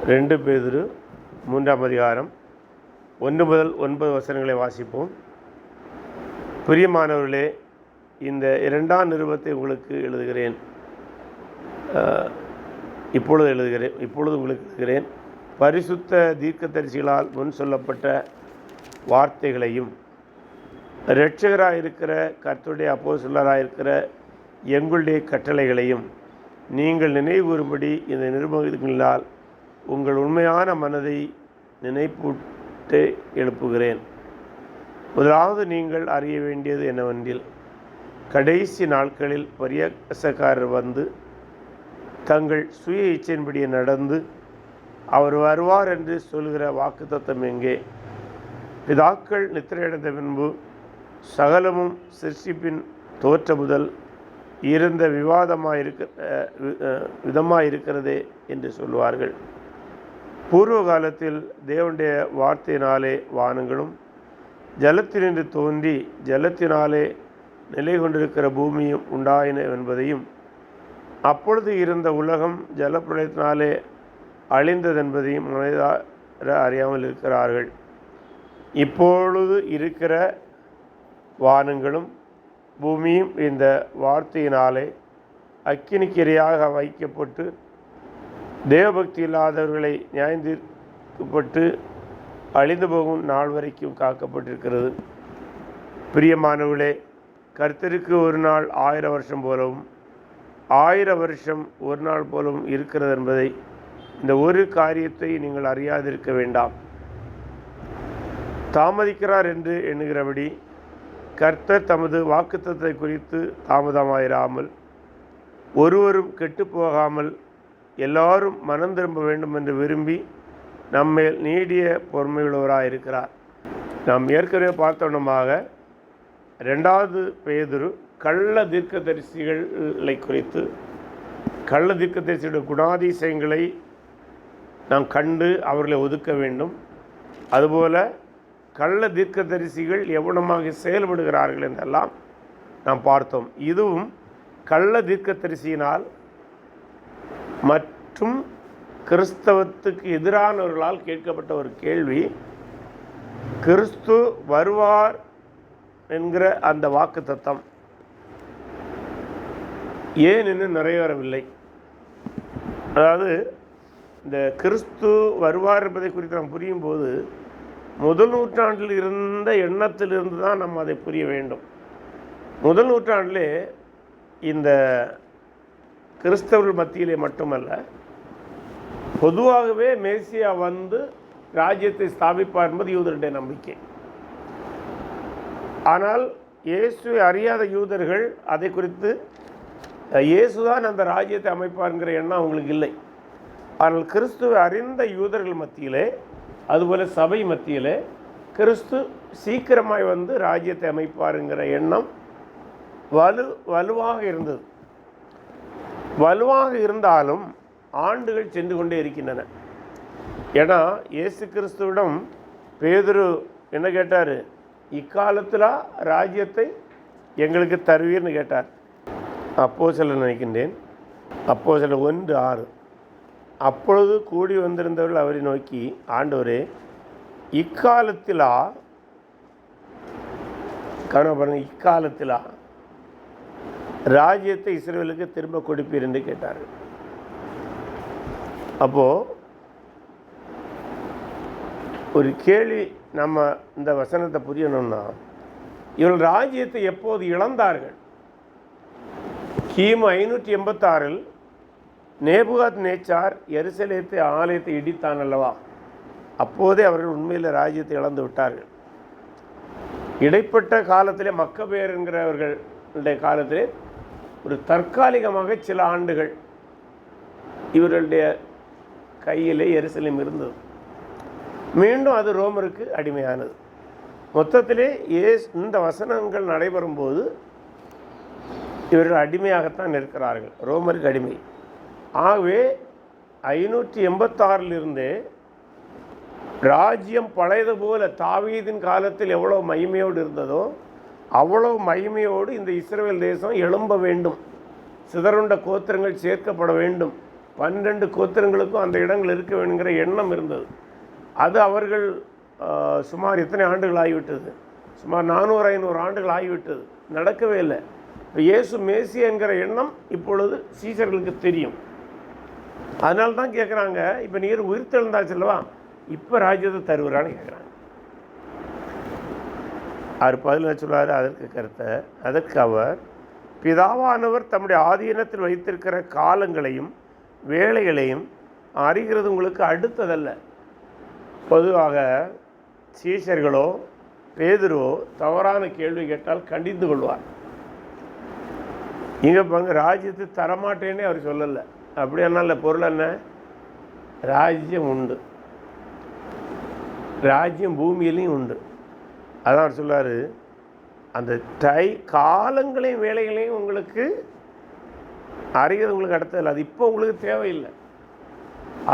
2 பேதுரு 3ஆம் அதிகாரம் 1 முதல் 9 வசனங்களை வாசிப்போம். பிரியமானவர்களே, இந்த 2ஆம் நிருபத்தை உங்களுக்கு எழுதுகிறேன். இப்பொழுது உங்களுக்கு எழுதுகிறேன். பரிசுத்த தீர்க்கதரிசிகளால் முன் சொல்லப்பட்ட வார்த்தைகளையும் இரட்சகராயிருக்கிற கர்த்தருடைய அப்போஸ்தலராயிருக்கிற எங்களுடைய கட்டளைகளையும் நீங்கள் நினைவுகூரும்படி இந்த நிருபங்களினால் உங்கள் உண்மையான மனதை நினைப்பூட்டு எழுப்புகிறேன். முதலாவது நீங்கள் அறிய வேண்டியது என்னவென்றில், கடைசி நாட்களில் பரியாசக்காரர் வந்து தங்கள் சுய இச்சையின்படியே நடந்து அவர் வருவார் என்று சொல்கிற வாக்குத்தத்தம் எங்கே? பிதாக்கள் நித்திரையடைந்த பின்பு சகலமும் சிருஷ்டிப்பின் தோற்ற முதல் இருந்த விதமாயிருக்கிறதே என்று சொல்வார்கள். பூர்வ காலத்தில் தேவனுடைய வார்த்தையினாலே வானங்களும் ஜலத்தினின்று தோன்றி ஜலத்தினாலே நிலை கொண்டிருக்கிற பூமியும் உண்டாயின என்பதையும், அப்பொழுது இருந்த உலகம் ஜலப்பிரளயத்தினாலே அழிந்ததென்பதையும் மனிதர் அறியாமல் இருக்கிறார்கள். இப்பொழுது இருக்கிற வானங்களும் பூமியும் இந்த வார்த்தையினாலே அக்கினிக்கிரையாக வைக்கப்பட்டு தேவபக்தி இல்லாதவர்களை நியாயந்தீர்க்கப்பட்டு அழிந்து போகும் நாள் வரைக்கும் காக்கப்பட்டிருக்கிறது. பிரியமானவர்களே, கர்த்தருக்கு ஒரு நாள் 1000 வருஷம் போலவும் 1000 வருஷம் ஒரு நாள் போலவும் இருக்கிறது என்பதை இந்த ஒரு காரியத்தை நீங்கள் அறியாதிருக்க வேண்டாம். தாமதிக்கிறார் என்று எண்ணுகிறபடி கர்த்தர் தமது வாக்குத்தத்தத்தை குறித்து தாமதமாயிராமல், ஒருவரும் கெட்டுப்போகாமல் எல்லாரும் மனம் திரும்ப வேண்டும் என்று விரும்பி நம்மேல் நீடிய பொறுமையுள்ளவராயிருக்கிறார். நாம் ஏற்கனவே பார்த்தோன்னமாக 2வது பேதுரு கள்ள தீர்க்கதரிசிகளை குறித்து, கள்ள தீர்க்கதரிசியுடைய குணாதிசயங்களை நாம் கண்டு அவர்களை ஒதுக்க வேண்டும். அதுபோல் கள்ள தீர்க்கதரிசிகள் எவ்வளமாக செயல்படுகிறார்கள் என்றெல்லாம் நாம் பார்த்தோம். இதுவும் கள்ள தீர்க்கதரிசியினால் மற்றும் கிறிஸ்தவத்துக்கு எதிரானவர்களால் கேட்கப்பட்ட ஒரு கேள்வி. கிறிஸ்து வருவார் என்கிற அந்த வாக்குத்தத்தம் ஏன் இன்னும் நிறைவேறவில்லை? அதாவது இந்த கிறிஸ்து வருவார் என்பதை குறித்து நாம் புரியும் போது முதல் நூற்றாண்டில் இருந்த எண்ணத்திலிருந்து தான் நம்ம அதை புரிய வேண்டும். முதல் நூற்றாண்டிலே இந்த கிறிஸ்தவர்கள் மத்தியிலே மட்டுமல்ல, பொதுவாகவே மேசியா வந்து ராஜ்யத்தை ஸ்தாபிப்பார் என்பது யூதருடைய நம்பிக்கை. ஆனால் இயேசுவை அறியாத யூதர்கள் அதை குறித்து இயேசுதான் அந்த ராஜ்யத்தை அமைப்பார்ங்கிற எண்ணம் அவங்களுக்கு இல்லை. ஆனால் கிறிஸ்துவை அறிந்த யூதர்கள் மத்தியிலே, அதுபோல் சபை மத்தியிலே கிறிஸ்து சீக்கிரமாய் வந்து ராஜ்யத்தை அமைப்பாருங்கிற எண்ணம் வலுவாக இருந்தது. வலுவாக இருந்தாலும் ஆண்டுகள் சென்று கொண்டே இருக்கின்றன. ஏன்னா இயேசு கிறிஸ்துவிடம் பேதுரு என்ன கேட்டார்? இக்காலத்தில் ராஜ்யத்தை எங்களுக்கு தருவீர்னு கேட்டார். அப்போஸ்தலர் நினைக்கின்றேன், அப்போஸ்தலர் 1:6. அப்பொழுது கூடி வந்திருந்தவர்கள் அவரை நோக்கி, ஆண்டவரே, இக்காலத்திலா, கவனப்படுங்க, இக்காலத்திலா ராஜ்யத்தை இஸ்ரவேலுக்கு திரும்ப கொடுப்பீர் என்று கேட்டார்கள். அப்போது ஒரு கேள்வி, நம்ம இந்த வசனத்தை புரியணும்னா, இவர்கள் ராஜ்யத்தை எப்போது இழந்தார்கள்? கிமு 586 நேபுகாத் நேச்சார் எருசலேத்தை ஆலயத்தை இடித்தான் அல்லவா? அப்போதே அவர்கள் உண்மையில் ராஜ்யத்தை இழந்து விட்டார்கள். இடைப்பட்ட காலத்திலே மக்கபேர் என்கிறவர்களுடைய காலத்திலே ஒரு தற்காலிகமாக சில ஆண்டுகள் இவர்களுடைய கையிலே எருசலேம் இருந்தது. மீண்டும் அது ரோமருக்கு அடிமையானது. மொத்தத்திலே இந்த வசனங்கள் நடைபெறும்போது இவர்கள் அடிமையாகத்தான் இருக்கிறார்கள், ரோமருக்கு அடிமை. ஆகவே 586 ராஜ்யம் பழையது போல தாவீதின் காலத்தில் எவ்வளோ மகிமையோடு இருந்ததோ அவ்வளோ மகிமையோடு இந்த இஸ்ரவேல் தேசம் எழும்ப வேண்டும், சிதறுண்ட கோத்திரங்கள் சேர்க்கப்பட வேண்டும் 12 கோத்திரங்களுக்கும் அந்த இடங்கள் இருக்க வேணுங்கிற எண்ணம் இருந்தது. அது அவர்கள் சுமார் எத்தனை ஆண்டுகள் ஆகிவிட்டது? சுமார் 400-500 ஆண்டுகள் ஆகிவிட்டது, நடக்கவே இல்லை. இப்போ இயேசு மேசியா என்கிற எண்ணம் இப்பொழுது சீசர்களுக்கு தெரியும். அதனால தான் கேட்குறாங்க, இப்போ நீர் உயிர்த்தெழுந்தாச்சு அல்லவா, இப்போ ராஜ்யத்தை தருவரான்னு கேட்குறாங்க. அவர் பதில் சொல்வார் அதற்கு கருத்தை. அதற்கு அவர், பிதாவானவர் தம்முடைய ஆதீனத்தில் வைத்திருக்கிற காலங்களையும் வேலைகளையும் அறிகிறது உங்களுக்கு அடுத்ததல்ல. பொதுவாக சீஷர்களோ பேதுருவோ தவறான கேள்வி கேட்டால் கண்டித்து கொள்வார். இங்கே பங்கு ராஜ்யத்தை தரமாட்டேன்னே அவர் சொல்லலை. அப்படியானால பொருள் என்ன? ராஜ்யம் உண்டு, ராஜ்யம் பூமியிலையும் உண்டு. அதான் அவர் சொல்வார், அந்த காலங்களையும் வேலைகளையும் உங்களுக்கு அறிகிறது உங்களுக்கு அடுத்ததில்லை. அது இப்போ உங்களுக்கு தேவையில்லை.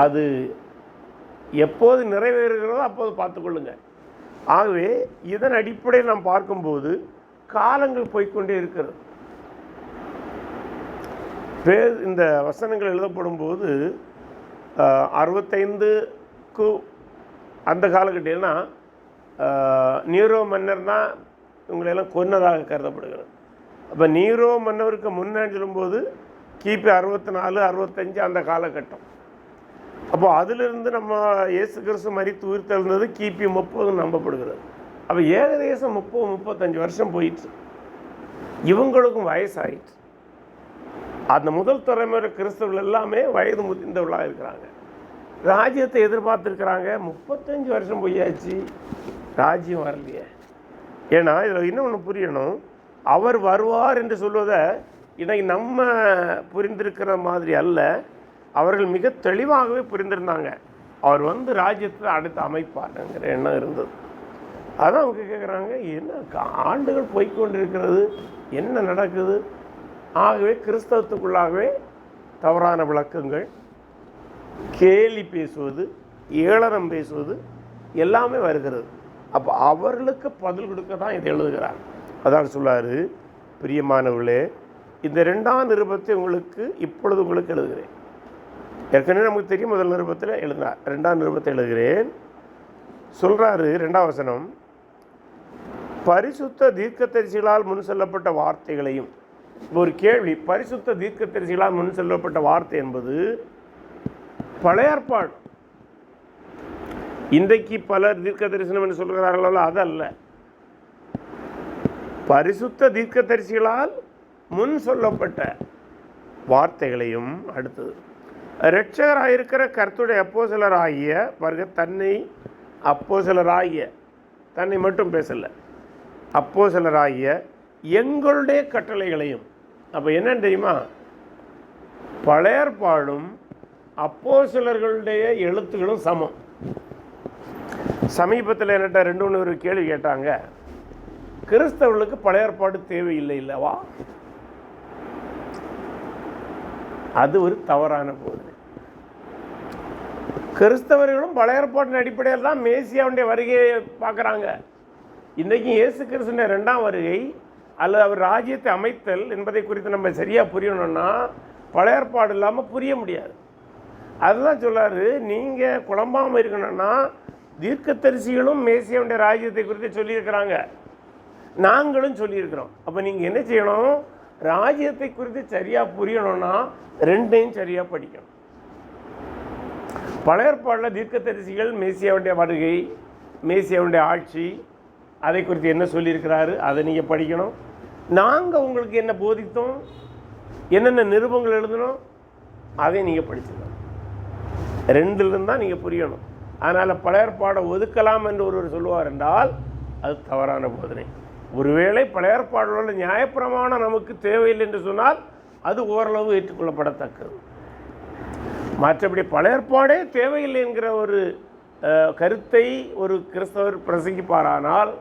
அது எப்போது நிறைவேறுகிறதோ அப்போது பார்த்துக்கொள்ளுங்க. ஆகவே இதன் அடிப்படையில் நாம் பார்க்கும்போது காலங்கள் போய்கொண்டே இருக்கிறது. இந்த வசனங்கள் எழுதப்படும் போது 65க்கு அந்த காலகட்டம்னா நீரோ மன்னர் தான் இவங்களெல்லாம் கொன்னதாக கருதப்படுகிறது. அப்போ நீரோ மன்னருக்கு முன்னாடி சொல்லும்போது கிபி 64-65 அந்த காலகட்டம். அப்போ அதிலிருந்து நம்ம இயேசு கிறிஸ்து மரித்து உயிர்த்தெழுந்தது கிபி 30 நம்பப்படுகிறது. அப்போ ஏகதேசம் 30-35 வருஷம் போயிடுச்சு. இவங்களுக்கும் வயசாயிடுச்சு. அந்த முதல் தலைமுறை கிறிஸ்தவர்கள் எல்லாமே வயது முதிர்ந்தவர்களாக இருக்கிறாங்க. ராஜ்யத்தை எதிர்பார்த்துருக்கிறாங்க. 35 வருஷம் போயாச்சு, ராஜ்யம் வரலையே. ஏன்னா இதில் இன்னொன்று புரியணும், அவர் வருவார் என்று சொல்வதை இன்னைக்கு நம்ம புரிந்திருக்கிற மாதிரி அல்ல, அவர்கள் மிக தெளிவாகவே புரிந்திருந்தாங்க. அவர் வந்து ராஜ்யத்தை அடுத்து அமைப்பாருங்கிற எண்ணம் இருந்தது. அதான் அவங்க கேட்குறாங்க, என்ன ஆண்டுகள் போய்கொண்டிருக்கிறது, என்ன நடக்குது? ஆகவே கிறிஸ்தவத்துக்குள்ளாகவே தவறான விளக்கங்கள், கேலி பேசுவது, ஏளனம் பேசுவது எல்லாமே வருகிறது. அப்போ அவர்களுக்கு பதில் கொடுக்க தான் இதை எழுதுகிறார். அதான் சொல்லார், பிரியமானவர்களே, இந்த 2ஆம் நிருபத்தை இப்பொழுது உங்களுக்கு எழுதுகிறேன். ஏற்கனவே நமக்கு தெரியும், முதல் நிருபத்தில் எழுதினார். 2ஆம் நிருபத்தை எழுதுகிறேன் சொல்கிறாரு. 2ஆம் வசனம், பரிசுத்த தீர்க்கதரிசிகளால் முன் சொல்லப்பட்ட வார்த்தைகளையும். ஒரு கேள்வி, பரிசுத்த தீர்க்கதரிசிகளால் முன் சொல்லப்பட்ட வார்த்தை என்பது பழைய ஏற்பாடு. இன்றைக்கு பலர் தீர்க்க தரிசனம் என்று சொல்கிறார்களோ அதல்ல. பரிசுத்த தீர்க்கதரிசிகளால் முன் சொல்லப்பட்ட வார்த்தைகளையும். அடுத்தது, இரட்சகராயிருக்கிற கர்த்தருடைய அப்போஸ்தலராகிய தன்னை மட்டும் பேசல, அப்போஸ்தலராகிய எங்களுடைய கட்டளைகளையும். அப்போ என்னன்னு தெரியுமா? பழைய ஏற்பாடும் அப்போஸ்தலர்களுடைய எழுத்துக்களும் சமம். சமீபத்தில் என்கிட்ட 2-3 கேள்வி கேட்டாங்க, கிறிஸ்தவர்களுக்கு பழைய ஏற்பாடு தேவையில்லை இல்லவா? அது ஒரு தவறான போது. கிறிஸ்தவர்களும் பழைய ஏற்பாட்டின் அடிப்படையில் தான் மேசியாவுடைய வருகையை பார்க்குறாங்க. இன்றைக்கும் இயேசு கிறிஸ்துவின் 2ஆம் வருகை அல்லது அவர் ராஜ்யத்தை அமைத்தல் என்பதை குறித்து நம்ம சரியாக புரியணும்னா பழைய ஏற்பாடு இல்லாமல் புரிய முடியாது. அதுதான் சொல்லார், நீங்கள் குழம்பாமல் இருக்கணும்னா தீர்க்கதரிசிகளும் மேசியாவுடைய ராஜ்யத்தை குறித்து சொல்லியிருக்கிறாங்க, நாங்களும் சொல்லியிருக்கிறோம். அப்போ நீங்கள் என்ன செய்யணும்? ராஜ்யத்தை குறித்து சரியாக புரியணும்னா 2ஐயும் சரியாக படிக்கணும். பழைய ஏற்பாடில் தீர்க்கதரிசிகள் மேசியாவுடைய வருகை, மேசியாவுடைய ஆட்சி, அதை குறித்து என்ன சொல்லியிருக்கிறாரு அதை நீங்கள் படிக்கணும். நாங்கள் உங்களுக்கு என்ன போதித்தோம், என்னென்ன நிருபங்கள் எழுதணும், அதை நீங்கள் படிச்சுக்கணும். 2லிருந்து தான் நீங்கள் புரியணும். அதனால் பழைய ஏற்பாடை ஒதுக்கலாம் என்று ஒருவர் சொல்லுவார் என்றால் அது தவறான போதனை. ஒருவேளை பழைய ஏற்பாடுள்ள நியாயப்பிரமாணம் நமக்கு தேவையில்லை என்று சொன்னால் அது ஓரளவு ஏற்றுக்கொள்ளப்படத்தக்கது. மற்றபடி பழைய ஏற்பாடே தேவையில்லை என்கிற ஒரு கருத்தை ஒரு கிறிஸ்தவர் பிரசங்கிப்பாரானால்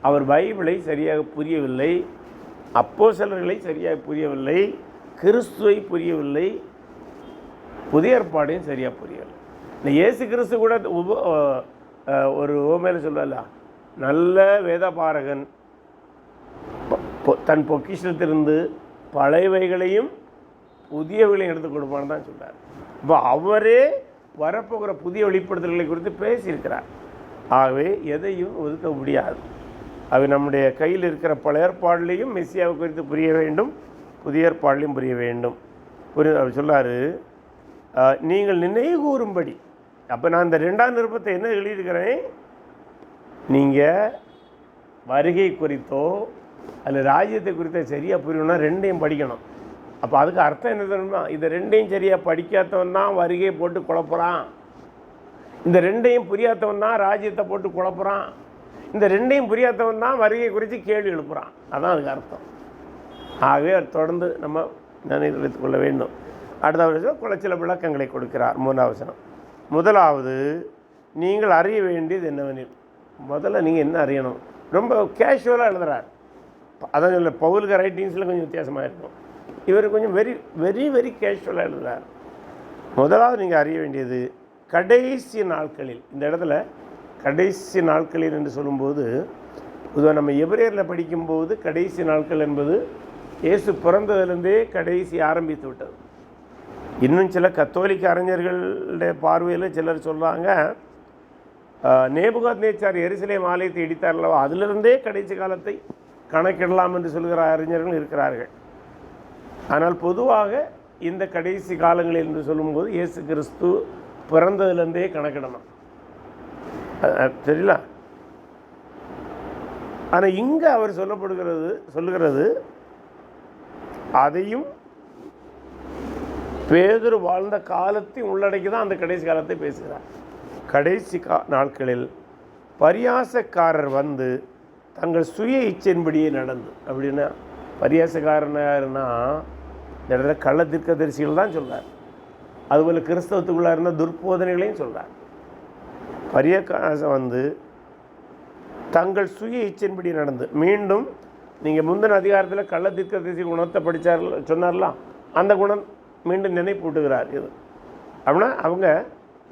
அவர் பைபிளை சரியாக புரியவில்லை, அப்போஸ்தலர்களை சரியாக புரியவில்லை, கிறிஸ்துவை புரியவில்லை, புதிய ஏற்பாடையும் சரியாக புரியவில்லை. இந்த இயேசு கிறிஸ்து கூட ஒரு ஓமையில் சொல்லல, நல்ல வேதபாரகன் தன் பொக்கிஷத்திலிருந்து பழையவைகளையும் புதியவைகளையும் எடுத்து கொடுப்பான்னு தான் சொல்கிறார். இப்போ அவரே வரப்போகிற புதிய வெளிப்படுத்தல்களை குறித்து பேசியிருக்கிறார். ஆகவே எதையும் ஒதுக்க முடியாது. அது நம்முடைய கையில் இருக்கிற பழைய ஏற்பாடுலேயும் மெஸ்ஸியாவை குறித்து புரிய வேண்டும், புதிய ஏற்பாடுலையும் புரிய வேண்டும். அவர் சொல்லார், நீங்கள் நினைவு கூறும்படி. அப்போ நான் இந்த 2ஆம் நிருபத்தை என்ன எழுதியிருக்கிறேன், நீங்கள் வருகை குறித்தோ அல்ல ராஜ்யத்தை குறித்தோ சரியாக புரியணும்னா 2ஐயும் படிக்கணும். அப்போ அதுக்கு அர்த்தம் என்ன தெரியுமா, இந்த 2ஐயும் சரியாக படிக்காதவன் தான் வருகையை போட்டு குழப்புறான், இந்த 2ஐயும் புரியாதவன் தான் ராஜ்யத்தை போட்டு குழப்புறான், இந்த 2ஐயும் புரியாதவன் தான் வருகை குறித்து கேள்வி எழுப்புறான். அதான் அதுக்கு அர்த்தம். ஆகவே தொடர்ந்து நம்ம நினைவு வைத்துக் கொள்ள வேண்டும். அடுத்த சில விளக்கங்களை கொடுக்கிறார். 3ஆம் வசனம். முதலாவது, நீங்கள் அறிய வேண்டியது என்னவெனில். முதல்ல நீங்கள் என்ன அறியணும், ரொம்ப கேஷுவலாக எழுதுகிறார். அதான் இல்லை, பவுலுக்கு ரைட்டிங்ஸில் கொஞ்சம் வித்தியாசமாக இருக்கும், இவர் கொஞ்சம் வெரி வெரி வெரி கேஷுவலாக எழுதுகிறார். முதலாவது நீங்கள் அறிய வேண்டியது கடைசி நாட்களில். இந்த இடத்துல கடைசி நாட்களில் என்று சொல்லும்போது, பொதுவாக நம்ம எபிரேயரில் படிக்கும்போது கடைசி நாட்கள் என்பது இயேசு பிறந்ததிலிருந்தே கடைசி ஆரம்பித்து விட்டது. இன்னும் சில கத்தோலிக்க அறிஞர்களுடைய பார்வையில் சிலர் சொல்கிறாங்க, நேபுகாத்நேச்சார் எருசலேம் ஆலயத்தை இடித்தார்களோ அதிலிருந்தே கடைசி காலத்தை கணக்கிடலாம் என்று சொல்கிற அறிஞர்கள் இருக்கிறார்கள். ஆனால் பொதுவாக இந்த கடைசி காலங்களில் என்று சொல்லும்போது இயேசு கிறிஸ்து பிறந்ததிலிருந்தே கணக்கிடணும், சரிங்களா? ஆனால் இங்கே அவர் சொல்லுகிறது அதையும் பேதுரு வாழ்ந்த காலத்தை உள்ளடக்கி தான் அந்த கடைசி காலத்தை பேசுகிறார். கடைசி நாட்களில் பரியாசக்காரர் வந்து தங்கள் சுய இச்சையின்படியே நடந்து. அப்படின்னா பரியாசக்காரனா இந்த இடத்துல கள்ள தீர்க்கதரிசிகள் தான் சொல்கிறார். அதுபோல் கிறிஸ்தவத்துக்குள்ளே இருந்த துர்போதனைகளையும் சொல்கிறார். பரியாசம் வந்து தங்கள் சுய இச்சையின்படி நடந்து. மீண்டும் நீங்கள் முந்தின அதிகாரத்தில் கள்ள தீர்க்கதரிசி குணத்தை படித்தார் சொன்னார்லாம், அந்த குணம் மீண்டும் நினைப்பூட்டுகிறார். இது அப்படின்னா அவங்க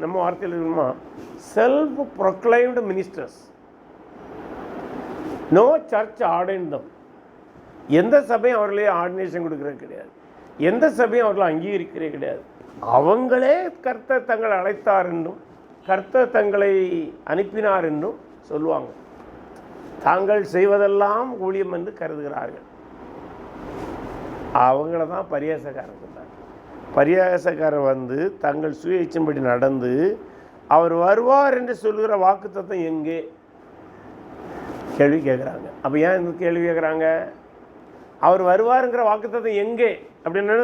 நம்ம வார்த்தையில் இருக்கணுமா, self proclaimed ministers, no church ordained them. எந்த சபையும் அவர்களே ஆர்டினேஷன் கொடுக்கறது கிடையாது, எந்த சபையும் அவர்களை அங்கீகரிக்கிறதே கிடையாது. அவங்களே கர்த்தர் தங்களை அழைத்தார் என்றும் கர்த்தர் தங்களை அனுப்பினார் என்றும் சொல்லுவாங்க. தாங்கள் செய்வதெல்லாம் ஊழியம் என்று கருதுகிறார்கள். அவங்கள தான் பரியாசக்காரர் சொன்னார். பரியாசக்காரர் வந்து தங்கள் சுய இச்சையின்படி நடந்து அவர் வருவார் என்று சொல்கிற வாக்குத்தத்தம் எங்கே கேள்வி கேட்குறாங்க. அப்போ ஏன் இந்த கேள்வி கேட்குறாங்க? அவர் வருவாருங்கிற வாக்குத்தத்தம் எங்கே அப்படின்னு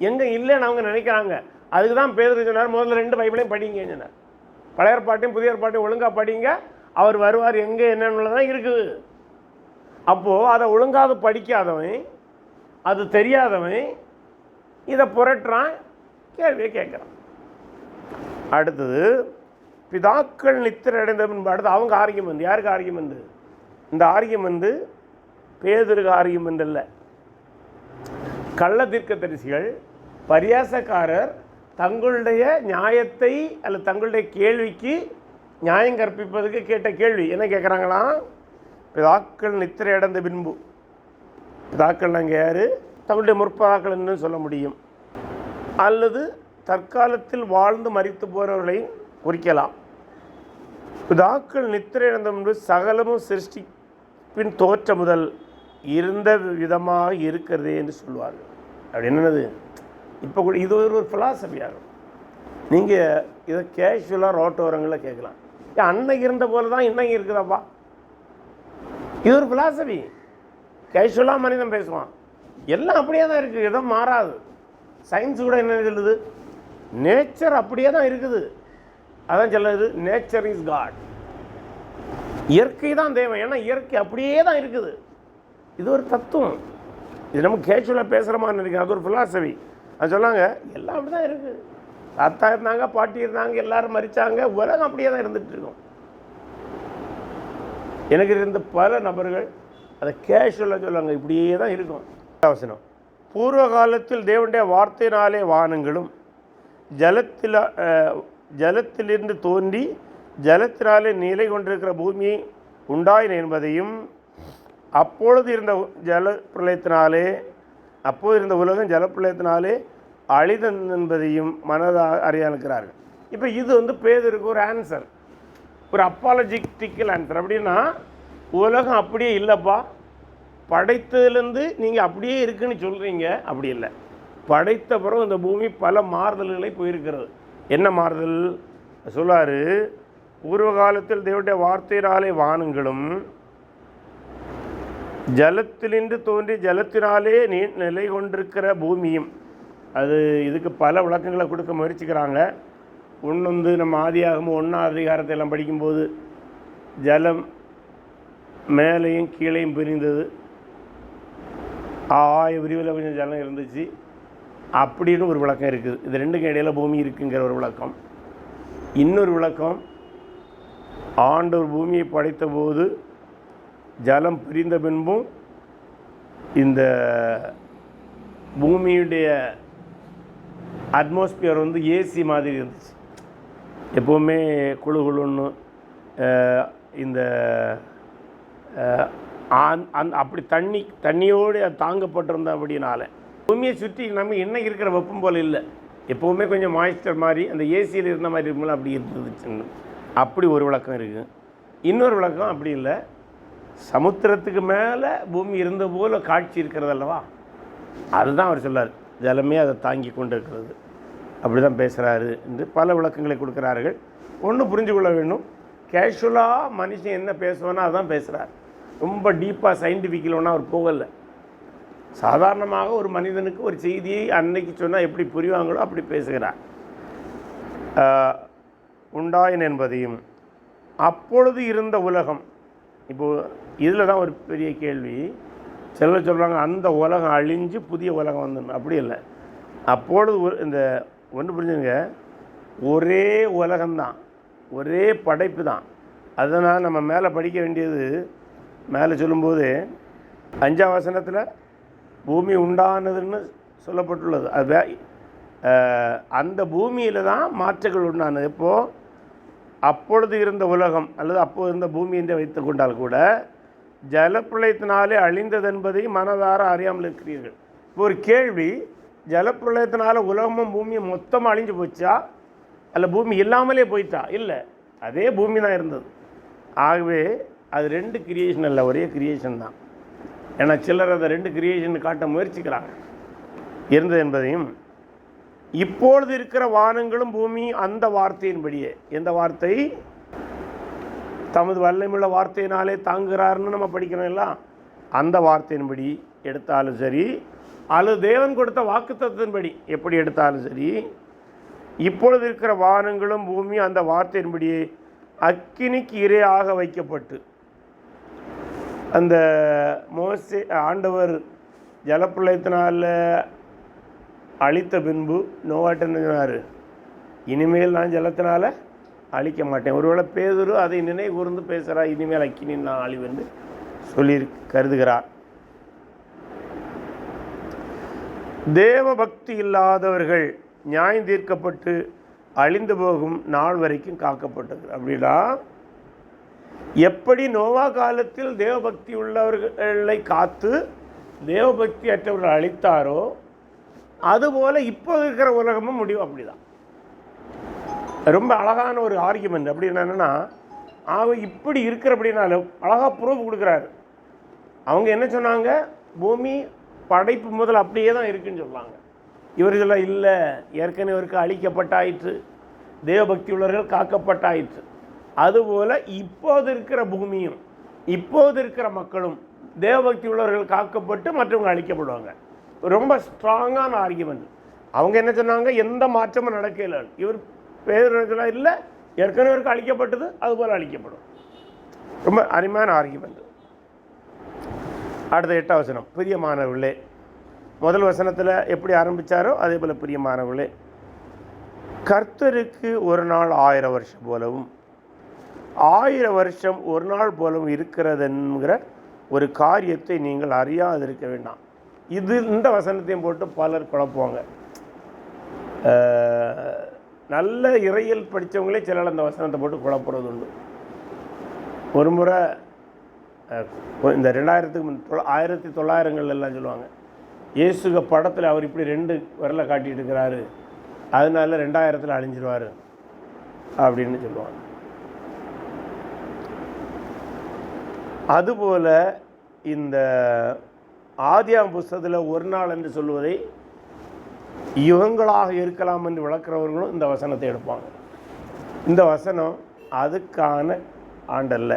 எங்கே இல்லைன்னு அவங்க நினைக்கிறாங்க. அதுக்கு தான் பேதுரு சொன்னார், முதல்ல 2 பைபிளையும் படிங்கன்னு சொன்னார். பழைய ஏற்பாட்டையும் புதிய ஏற்பாட்டையும் ஒழுங்காக படிங்க, அவர் வருவார் எங்கே என்னன்னு இருக்குது. அப்போது அதை ஒழுங்காக படிக்காதவன், அது தெரியாதவன் இதை புரட்டுறான், கேள்வியை கேட்குறான். அடுத்தது பிதாக்கள் நித்திரை அடைந்த பின்பு அடுத்து அவங்க ஆர்கியுமெண்ட். யாருக்கு ஆர்கியுமெண்ட்? இந்த ஆர்கியுமெண்ட் பேதுருக்கு ஆர்கியுமெண்ட் இல்லை. கள்ள தீர்க்கதரிசிகள் பரியாசக்காரர் தங்களுடைய நியாயத்தை அல்லது தங்களுடைய கேள்விக்கு நியாயம் கற்பிப்பதற்கு கேட்ட கேள்வி என்ன கேட்குறாங்களாம்? பிதாக்கள் நித்திரை அடைந்த பின்பு. பிதாக்கள் நாங்கள் யார்? தங்களுடைய முற்பிதாக்கள் என்று சொல்ல முடியும், அல்லது தற்காலத்தில் வாழ்ந்து மரித்து போகிறவர்களை குறிக்கலாம். பிதாக்கள் நித்திரை அடைந்த முன்பு சகலமும் சிருஷ்டிப்பின் தோற்ற முதல் இருந்த விதமாக இருக்கிறதே என்று சொல்லுவார்கள். அப்படி என்னது? இப்போ கூட இது ஒரு ஃபிலாசபியாகும். நீங்கள் இதை கேஷுவலாக ரோட்டோரங்களில் கேட்கலாம், அன்னைக்கு இருந்த போல தான் இன்னைக்கு இருக்குதாப்பா. இது ஒரு ஃபிலாசபி. கேஷுவலாக மனிதன் பேசுவான், எல்லாம் அப்படியே தான் இருக்குது, எதுவும் மாறாது. சயின்ஸ் கூட என்ன சொல்லுது? நேச்சர் அப்படியே தான் இருக்குது. அதான் சொல்லுது, நேச்சர் இஸ் காட். இயற்கை தான் தேவன், ஏன்னா இயற்கை அப்படியே தான் இருக்குது. இது ஒரு தத்துவம். இது நம்ம கேஷுவலாக பேசுகிற மாதிரி நினைக்கிறேன், அது ஒரு ஃபிலாசபி. அது சொன்னாங்க எல்லாம் அப்படி தான் இருக்குது. தாத்தா இருந்தாங்க, பாட்டி இருந்தாங்க, எல்லாரும் மறிச்சாங்க, உலகம் அப்படியே தான் இருந்துகிட்டு இருக்கோம். எனக்கு இருந்த பல நபர்கள் அதை கேஷுவலாக சொல்லுவாங்க, இப்படியே தான் இருக்கும். அவசரம் பூர்வ காலத்தில் தேவனுடைய வார்த்தையினாலே வானங்களும் ஜலத்திலிருந்து தோன்றி ஜலத்தினாலே நிலை கொண்டிருக்கிற பூமியை உண்டாயின என்பதையும், அப்பொழுது இருந்த உலகம் ஜலப்பிரளயத்தினாலே அழிதன் என்பதையும் மனதாக அறியாஇருக்கிறார்கள். இப்போ இது பேதுருக்கு ஒரு ஆன்சர், ஒரு அப்பாலஜிட்டிக்கல் ஆன்சர். அப்படின்னா உலகம் அப்படியே இல்லைப்பா, படைத்ததுலேருந்து நீங்கள் அப்படியே இருக்குன்னு சொல்கிறீங்க, அப்படி இல்லை. படைத்த பிறகு இந்த பூமி பல மாறுதல்களை போயிருக்கிறது. என்ன மாறுதல் சொல்லாரு? பூர்வ காலத்தில் தேவனுடைய வார்த்தையினாலே வானங்களும் ஜலத்திலிருந்து தோன்றி ஜலத்தினாலே நிலை கொண்டிருக்கிற பூமியும். அது இதுக்கு பல விளக்கங்களை கொடுக்க முயற்சிக்கிறாங்க. ஒன்று நம்ம ஆதியாகமம் 1ஆம் அதிகாரத்தை எல்லாம் படிக்கும்போது ஜலம் மேலேயும் கீழேயும் பிரிந்தது, விரிவில் கொஞ்சம் ஜலம் இருந்துச்சு அப்படின்னு ஒரு விளக்கம் இருக்குது. இது ரெண்டுக்கும் இடையில பூமி இருக்குங்கிற ஒரு விளக்கம். இன்னொரு விளக்கம், ஆண்டவர் பூமியை படைத்த போது ஜலம் பிரிந்த பின்பும் இந்த பூமியுடைய அட்மாஸ்பியர் ஏசி மாதிரி இருந்துச்சு. எப்போவுமே குழு குழுன்னு இந்த அப்படி தண்ணியோடு தாங்கப்பட்டிருந்த அப்படின்னால பூமியை சுற்றி நம்ம என்ன இருக்கிற வெப்பம் போல் இல்லை, எப்போவுமே கொஞ்சம் மாய்ஸ்டர் மாதிரி அந்த ஏசியில் இருந்த மாதிரி இருக்கும்போது அப்படி இருந்துச்சுன்னு அப்படி ஒரு விளக்கம் இருக்குது. இன்னொரு விளக்கம் அப்படி இல்லை, சமுத்திரத்துக்கு மேலே பூமி இருந்த போல் காட்சி இருக்கிறது அல்லவா, அதுதான் அவர் சொல்லார். ஜலமே அதை தாங்கி கொண்டு இருக்கிறது, அப்படி தான் பேசுகிறாரு என்று பல விளக்கங்களை கொடுக்குறார்கள். ஒன்று புரிஞ்சு கொள்ள வேண்டும், கேஷுவலாக மனுஷன் என்ன பேசுவானோ அதுதான் பேசுகிறார். ரொம்ப டீப்பாக சயின்டிஃபிக்கில் ஒன்றா அவர் போகலை. சாதாரணமாக ஒரு மனிதனுக்கு ஒரு செய்தியை அன்னைக்கு சொன்னால் எப்படி புரிவாங்களோ அப்படி பேசுகிறார். உண்டாயின் என்பதையும் அப்பொழுது இருந்த உலகம். இப்போது இதில் தான் ஒரு பெரிய கேள்வி. சிலர் சொல்கிறாங்க அந்த உலகம் அழிஞ்சு புதிய உலகம் வந்துடும். அப்படி இல்லை. அப்பொழுது இந்த ஒன்று புரிஞ்சுங்க, ஒரே உலகம்தான், ஒரே படைப்பு தான். அதனால் நம்ம மேலே படிக்க வேண்டியது, மேலே சொல்லும்போது 5ஆம் வசனத்தில் பூமி உண்டானதுன்னு சொல்லப்பட்டுள்ளது. அது அந்த பூமியில் தான் மாற்றங்கள் உண்டானது. இப்போது அப்பொழுது இருந்த உலகம் அல்லது அப்போது இருந்த பூமி என்று வைத்து கொண்டால் கூட ஜலப்பிரளயத்தினாலே அழிந்தது என்பதை மனதார அறியாமல் இருக்கிறீர்கள். இப்போ ஒரு கேள்வி, ஜலப்பிரளயத்தினால உலகமும் பூமியும் மொத்தமாக அழிஞ்சு போச்சா அல்ல பூமி இல்லாமலே போயிட்டா? இல்லை, அதே பூமி தான் இருந்தது. ஆகவே அது 2 கிரியேஷன் அல்ல, ஒரே கிரியேஷன் தான். ஏன்னா சிலர் அதை 2 கிரியேஷன் காட்ட முயற்சிக்கிறாங்க. இருந்தது என்பதையும் இப்பொழுது இருக்கிற வானங்களும் பூமி அந்த வார்த்தையின்படியே, எந்த வார்த்தை? தமது வல்லமையுள்ள வார்த்தையினாலே தாங்குகிறார்னு நம்ம படிக்கிறோம் எல்லாம், அந்த வார்த்தையின்படி எடுத்தாலும் சரி, அல்லது தேவன் கொடுத்த வாக்குத்தத்தத்தின்படி எப்படி எடுத்தாலும் சரி, இப்பொழுது இருக்கிற வானங்களும் பூமி அந்த வார்த்தையின்படியே அக்கினிக்கு இரையாக வைக்கப்பட்டு. அந்த மோசே ஆண்டவர் ஜலப்பிரளயத்தினால் அழித்த பின்பு நோவாட்ட என்ன சொன்னார்? இனிமேல் நான் ஜலத்தினால் அழிக்க மாட்டேன். ஒருவேளை பேதுரு அதை நினைவு கூர்ந்து பேசுகிறார், இனிமேல் அக்கினி நான் அழிவென்று சொல்லி கருதுகிறார். தேவ பக்தி இல்லாதவர்கள் நியாயம் தீர்க்கப்பட்டு அழிந்து போகும் நாள் வரைக்கும் காக்கப்பட்டது. அப்படின்னா எப்படி நோவா காலத்தில் தேவபக்தி உள்ளவர்களை காத்து தேவபக்தி அற்றவர்கள் அழித்தாரோ அதுபோல் இப்போ இருக்கிற உலகமும் முடிவு அப்படிதான். ரொம்ப அழகான ஒரு ஆர்கியூமெண்ட். அப்படி என்னன்னா, இப்படி இருக்கிற அப்படின்னாலும் அழகாக ப்ரூஃப் கொடுக்குறாரு. அவங்க என்ன சொன்னாங்க? பூமி படைப்பு முதல் அப்படியே தான் இருக்குன்னு சொல்லுவாங்க. இவர்களெல்லாம் இல்லை, ஏற்கனவே இவருக்கு அழிக்கப்பட்டாயிற்று, தேவபக்தி உள்ளவர்கள் காக்கப்பட்டாயிற்று. அதுபோல் இப்போது இருக்கிற பூமியும் இப்போது இருக்கிற மக்களும் தேவபக்தி உள்ளவர்கள் காக்கப்பட்டு மற்றவங்க அழிக்கப்படுவாங்க. ரொம்ப ஸ்ட்ராங்கான ஆர்கியூமெண்ட். அவங்க என்ன சொன்னாங்க? எந்த மாற்றமும் நடக்கல. இவர் பேரெல்லாம் இல்லை, ஏற்கனவே இவருக்கு அழிக்கப்பட்டது, அதுபோல் அழிக்கப்படும். ரொம்ப அருமையான ஆர்கியூமெண்ட். அடுத்த 8ஆம் வசனம், பிரியமானவர்களே. முதல் வசனத்தில் எப்படி ஆரம்பித்தாரோ அதே போல் பிரியமானவர்களே, கர்த்தருக்கு ஒரு நாள் 1000 வருஷம் போலவும் 1000 வருஷம் ஒரு நாள் போலவும் இருக்கிறதுங்கிற ஒரு காரியத்தை நீங்கள் அறியாதிருக்க வேண்டாம். இந்த வசனத்தையும் போட்டு பலர் குழப்புவாங்க. நல்ல இறையியல் படித்தவங்களே சிலர் அந்த வசனத்தை போட்டு குழப்புறது உண்டு. ஒரு முறை இந்த 1900 1900 எல்லாம் சொல்லுவாங்க, இயேசுக படத்தில் அவர் இப்படி 2 விரலை காட்டிகிட்டு இருக்கிறாரு, அதனால 2000 அழிஞ்சிருவார் அப்படின்னு சொல்லுவாங்க. அதுபோல் இந்த ஆதியாம் புஸ்தகத்தில் ஒரு நாள் என்று சொல்வதை யுகங்களாக இருக்கலாம் என்று விளக்குறவர்களும் இந்த வசனத்தை எடுப்பாங்க. இந்த வசனம் அதுக்கான ஆண்டல்ல.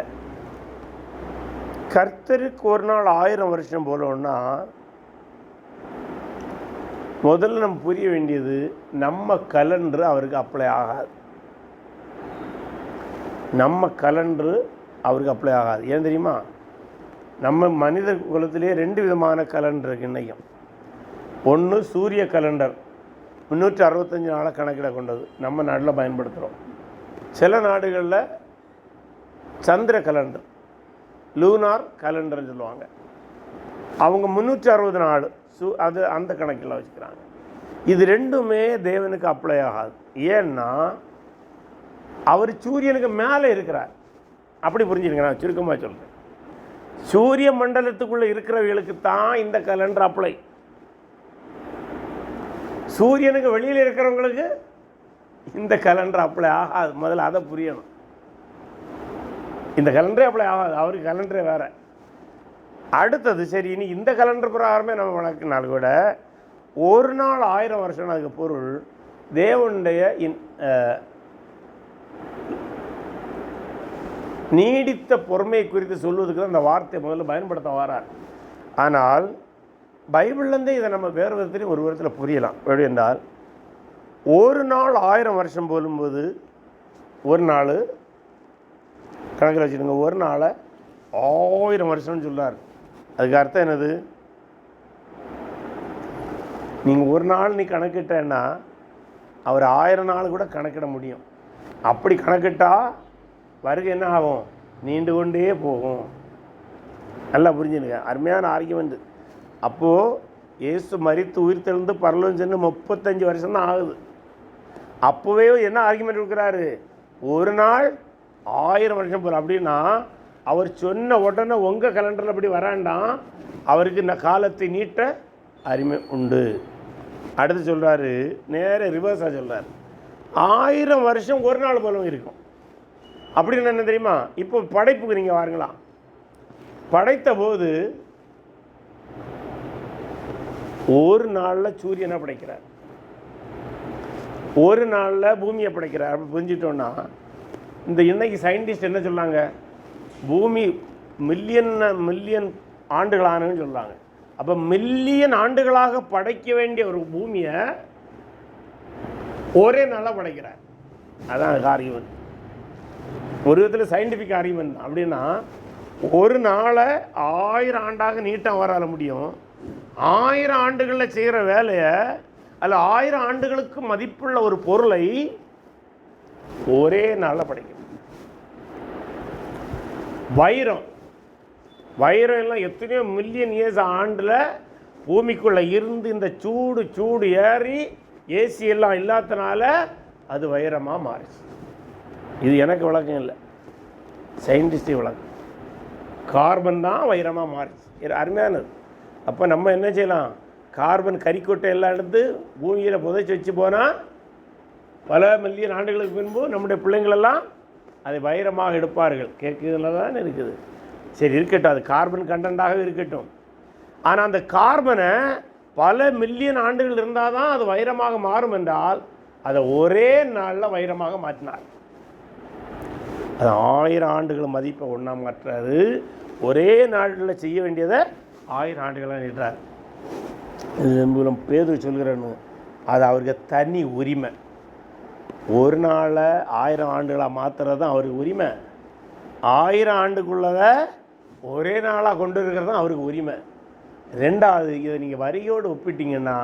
கர்த்தருக்கு ஒரு நாள் 1000 வருஷம் போலன்னா, முதல்ல நம்ம புரிய வேண்டியது நம்ம கலண்டரு அவருக்கு அப்ளை ஆகாது. நம்ம கலண்டரு அவருக்கு அப்ளை ஆகாது. ஏன் தெரியுமா? நம்ம மனித குலத்திலே 2 விதமான கலண்டர் இருக்குது இன்றைக்கும். ஒன்று சூரிய கலண்டர், 365 நாளை கணக்கிட கொண்டது, நம்ம நாட்டில் பயன்படுத்துகிறோம். சில நாடுகளில் சந்திர கலண்டர், லூனார் கலண்டர்னு சொல்லுவாங்க. அவங்க 360 நாள் அது அந்த கணக்கில் வச்சுக்கிறாங்க. இது ரெண்டுமே தேவனுக்கு அப்ளை ஆகாது. ஏன்னா அவர் சூரியனுக்கு மேலே இருக்கிறார். அப்படி புரிஞ்சுருங்க, நான் சுருக்கமாக சொல்கிறேன். சூரிய மண்டலத்துக்குள்ளே இருக்கிறவர்களுக்கு தான் இந்த கலண்டர் அப்ளை. சூரியனுக்கு வெளியில் இருக்கிறவங்களுக்கு இந்த கலண்டர் அப்ளை ஆகாது. முதல்ல அதை புரியணும். இந்த கலண்டரே அப்ளை ஆகாது, அவருக்கு கலண்டரே வேறு. அடுத்தது, சரி, இனி இந்த கலண்டர் பிரகாரமே நம்ம வழக்கினால் கூட ஒரு நாள் 1000 வருஷம், அதுக்கு பொருள் தேவனுடைய நீடித்த பொறுமையை குறித்து சொல்வதுக்கு தான் அந்த வார்த்தையை முதல்ல பயன்படுத்த வரார். ஆனால் பைபிள்லேருந்தே இதை நம்ம வேறு விதத்துலையும் ஒரு விதத்தில் புரியலாம். எப்படி என்றால், ஒரு நாள் 1000 வருஷம் போலும்போது ஒரு நாள் கணக்கில் வச்சுடுங்க, ஒரு நாளை 1000 வருஷம்னு சொல்கிறார். அதுக்கு அர்த்தம் என்னது? நீங்கள் ஒரு நாள் நீ கணக்கிட்டேன்னா அவர் 1000 நாள் கூட கணக்கிட முடியும். அப்படி கணக்கிட்டால் வருகை என்ன ஆகும்? நீண்டு கொண்டே போகும். நல்லா புரிஞ்சுனுங்க, அருமையான ஆர்கியுமெண்ட். அப்போது இயேசு மரித்து உயிர்த்தெழுந்து பரலோகம் சென்று 35 வருஷம் தான் ஆகுது. அப்போவே என்ன ஆர்கியுமெண்ட் கொடுக்குறாரு? ஒரு நாள் 1000 வருஷம் போல். அப்படின்னா அவர் சொன்ன உடனே உங்கள் கலண்டரில் அப்படி வராண்டாம், அவருக்கு இந்த காலத்தை நீட்ட அருமை உண்டு. அடுத்து சொல்கிறாரு, நேர ரிவர்ஸாக சொல்கிறார், 1000 வருஷம் ஒரு நாள் போலும் இருக்கும். அப்படின்னு என்ன தெரியுமா? இப்போ படைப்புக்கு நீங்கள் வாருங்களா, படைத்த போது ஒரு நாளில் சூரியனை படைக்கிறார், ஒரு நாளில் பூமியை படைக்கிறார். அப்படி புரிஞ்சிட்டோன்னா, இந்த இன்னைக்கு சயின்டிஸ்ட் என்ன சொல்லாங்க? பூமி மில்லியன் ஆண்டுகளானு சொல்கிறாங்க. அப்போ மில்லியன் ஆண்டுகளாக படைக்க வேண்டிய ஒரு பூமியை ஒரே நாளாக படைக்கிறார். அதான் ஆர்கியுமெண்ட். ஒரு விதத்தில் சயின்டிஃபிக் ஆர்கியுமெண்ட். அப்படின்னா ஒரு நாளை 1000 ஆண்டாக நீட்டம் வராத முடியும். 1000 ஆண்டுகளில் செய்கிற வேலையை அல்ல 1000 ஆண்டுகளுக்கு மதிப்புள்ள ஒரு பொருளை ஒரே நாளில் படைக்கும். வைரம் எல்லாம் எத்தனையோ மில்லியன் இயர்ஸ் ஆண்டில் பூமிக்குள்ளே இருந்து இந்த சூடு ஏறி ஏசி எல்லாம் இல்லாதனால அது வைரமாக மாறிச்சு. இது எனக்கு விளக்கம் இல்லை, சயின்டிஸ்ட் விளக்கம். கார்பன் தான் வைரமாக மாறிச்சு. இது அருமையானது. அப்போ நம்ம என்ன செய்யலாம்? கார்பன் கறிக்கொட்டை எல்லாம் எடுத்து பூமியில் புதைச்சி வச்சு போனால் பல மில்லியன் ஆண்டுகளுக்கு பின்பு நம்முடைய பிள்ளைங்களெல்லாம் அதை வைரமாக எடுப்பார்கள். கேட்குறதுல தான் இருக்குது. சரி, இருக்கட்டும், அது கார்பன் கண்டென்ட்டாகவே இருக்கட்டும். ஆனால் அந்த கார்பனை பல மில்லியன் ஆண்டுகள் இருந்தால் தான் அது வைரமாக மாறும் என்றால் அதை ஒரே நாளில் வைரமாக மாற்றினார். அது 1000 ஆண்டுகள் மதிப்பை ஒன்றா மாற்றாரு. ஒரே நாளில் செய்ய வேண்டியதை 1000 ஆண்டுகளாக நின்றார். இது மூலம் பேதுரு சொல்கிறேன்னு, அது அவருக்கு தனி உரிமை. ஒரு நாளில் 1000 ஆண்டுகளாக மாற்றுறது தான் அவருக்கு உரிமை. 1000 ஆண்டுக்குள்ளதை ஒரே நாளாக கொண்டு இருக்கிறது தான் அவருக்கு உரிமை. ரெண்டாவது, இதை நீங்கள் வரியோடு ஒப்பிட்டிங்கன்னா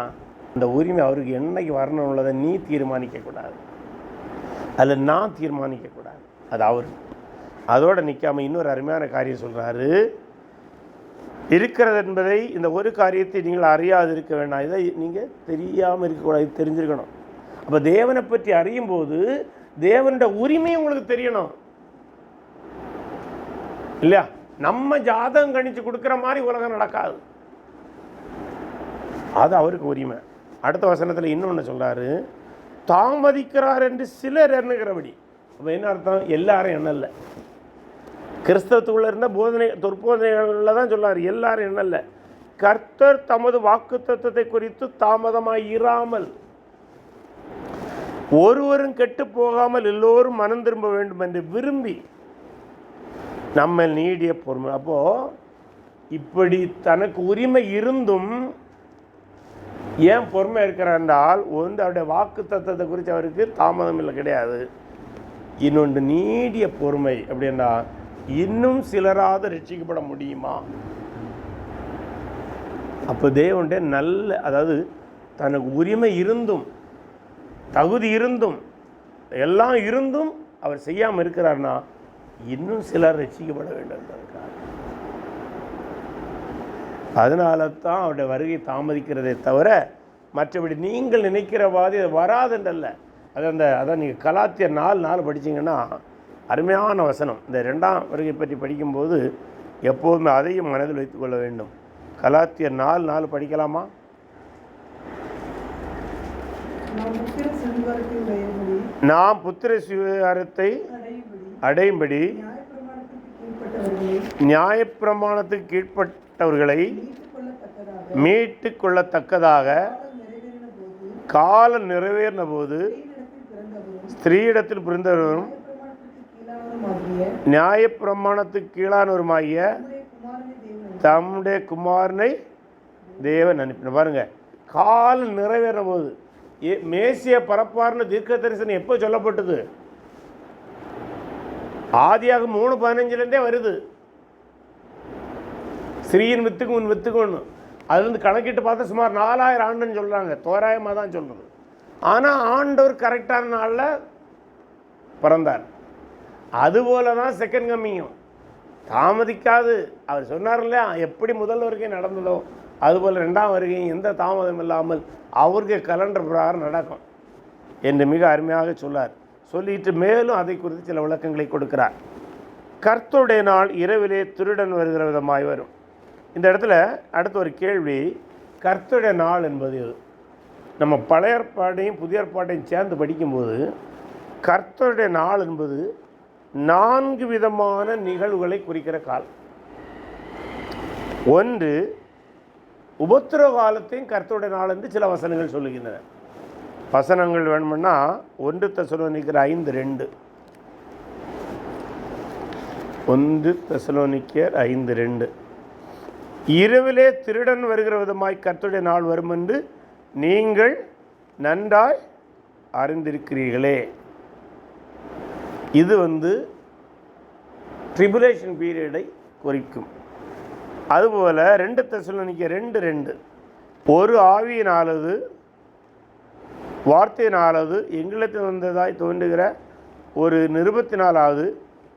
அந்த உரிமை அவருக்கு என்னைக்கு வரணும் உள்ளதை நீ தீர்மானிக்கக்கூடாது, அதில் நான் தீர்மானிக்கக்கூடாது, அது அவர். அதோடு நிற்காமல் இன்னொரு அருமையான காரியம் சொல்கிறாரு. இருக்கிறது என்பதை, இந்த ஒரு காரியத்தை நீங்கள் அறியாது இருக்க வேண்டாம், இதை நீங்கள் தெரியாமல் இருக்கக்கூடாது, தெரிஞ்சிருக்கணும். அப்போ தேவனை பற்றி அறியும் போது தேவனுடைய உரிமை உங்களுக்கு தெரியணும் இல்லையா? நம்ம ஜாதகம் கணிச்சு கொடுக்குற மாதிரி உலகம் நடக்காது. அது அவருக்கு உரிமை. அடுத்த வசனத்தில் இன்னொன்று சொல்கிறாரு, தாமதிக்கிறார் என்று சிலர் எண்ணுகிறபடி. அப்போ என்ன அர்த்தம்? எல்லாரும் எண்ணலை. கிறிஸ்தவத்துக்குள்ளே இருந்த போதனை தொற்போதனைகளில் தான் சொல்லார், எல்லாரும் எண்ணலை. கர்த்தர் தமது வாக்குத்தத்தத்தை குறித்து தாமதமாய் இராமல், ஒருவரும் கெட்டு போகாமல் எல்லோரும் மனம் திரும்ப வேண்டும் என்று விரும்பி நம்ம நீடிய பொறுமை. அப்போது இப்படி தனக்கு உரிமை இருந்தும் ஏன் பொறுமை இருக்கிறார் என்றால், ஒன்று அவருடைய வாக்கு தத்தத்தை குறித்து அவருக்கு தாமதம் இல்லை, கிடையாது. இன்னொன்று நீடிய பொறுமை. அப்படின்னா இன்னும் சிலராவது ரட்சிக்கப்பட முடியுமா? அப்போ தேவனுடைய நல்ல, அதாவது தனக்கு உரிமை இருந்தும் தகுதி இருந்தும் எல்லாம் இருந்தும் அவர் செய்யாமல் இருக்கிறார்னா இன்னும் சிலர் ரட்சிக்கப்பட வேண்டும் என்றார். அதனால தான் அவருடைய வருகை தாமதிக்கிறதே தவிர மற்றபடி நீங்கள் நினைக்கிறவாதி அது வராதுன்றல்ல. அதான் நீங்கள் கலாத்தியர் 4:4 படித்தீங்கன்னா அருமையான வசனம். இந்த 2ஆம் வருகை பற்றி படிக்கும்போது எப்போதுமே அதையும் மனதில் வைத்துக்கொள்ள வேண்டும். கலாத்தியர் 4:4 படிக்கலாமா? நாம் புத்திர சுவிகாரத்தை அடையும்படி நியாயப்பிரமாணத்துக்கு கீழ்ப்பட்டவர்களை மீட்டு கொள்ளத்தக்கதாக காலம் நிறைவேறின போது ஸ்திரீயிடத்தில் பிறந்தவரும் நியாயப்பிரமாணத்துக்கு கீழானவருமாகிய தம்முடைய குமாரனை தேவன் அனுப்பினார். பாருங்க, காலம் நிறைவேறின போது. மேசிய பரப்பார்னு தீர்க்க தரிசனம் எப்போ சொல்லப்பட்டது? ஆதியாக 3:15 வருது. ஸ்ரீயின் வித்துக்கு உன் வித்துக்கு ஒன்று. அதுலேருந்து கணக்கிட்டு பார்த்தா சுமார் 4000 ஆண்டுன்னு சொல்கிறாங்க, தோராயமாக தான் சொல்கிறது. ஆனால் ஆண்டவர் கரெக்டான நாளில் பிறந்தார். அதுபோல தான் செகண்ட் கம்மிங்கும் தாமதிக்காது. அவர் சொன்னார் இல்லையா, எப்படி முதல் வருகை நடந்ததோ அதுபோல் 2ஆம் வருகையும் எந்த தாமதம் இல்லாமல் அவருக்கு கலண்டர் பிரகாரம் நடக்கும் என்று மிக அருமையாக சொல்லார். சொல்லிட்டு மேலும் அதை குறித்து சில விளக்கங்களை கொடுக்கிறார். கர்த்தருடைய நாள் இரவிலே திருடன் வருகிற விதமாய் வரும். இந்த இடத்துல அடுத்த ஒரு கேள்வி, கர்த்தருடைய நாள் என்பது நம்ம பழைய ஏற்பாட்டையும் புதிய ஏற்பாட்டையும் சேர்ந்து படிக்கும்போது கர்த்தருடைய நாள் என்பது 4 விதமான நிகழ்வுகளை குறிக்கிற காலம். ஒன்று, உபத்திரவ காலத்தையும் கர்த்தருடைய நாள் என்று சில வசனங்கள் சொல்லுகின்றன. வசனங்கள் வேணும்னா 1 தெசலோனிக்கர் 5:2, 1 தெசலோனிக்கர் 5:2, இரவிலே திருடன் வருகிற விதமாய் கர்த்தருடைய நாள் வரும் என்று நீங்கள் நன்றாய் அறிந்திருக்கிறீர்களே. இது ட்ரிபுலேஷன் பீரியடை குறிக்கும். அதுபோல் 2 தெசலோனிக்கர் 2:2, ஒரு ஆவியினாலது வார்த்தையினாலது எங்களிடத்தில் வந்ததாய் தோன்றுகிற ஒரு நிருபத்தினாலாவது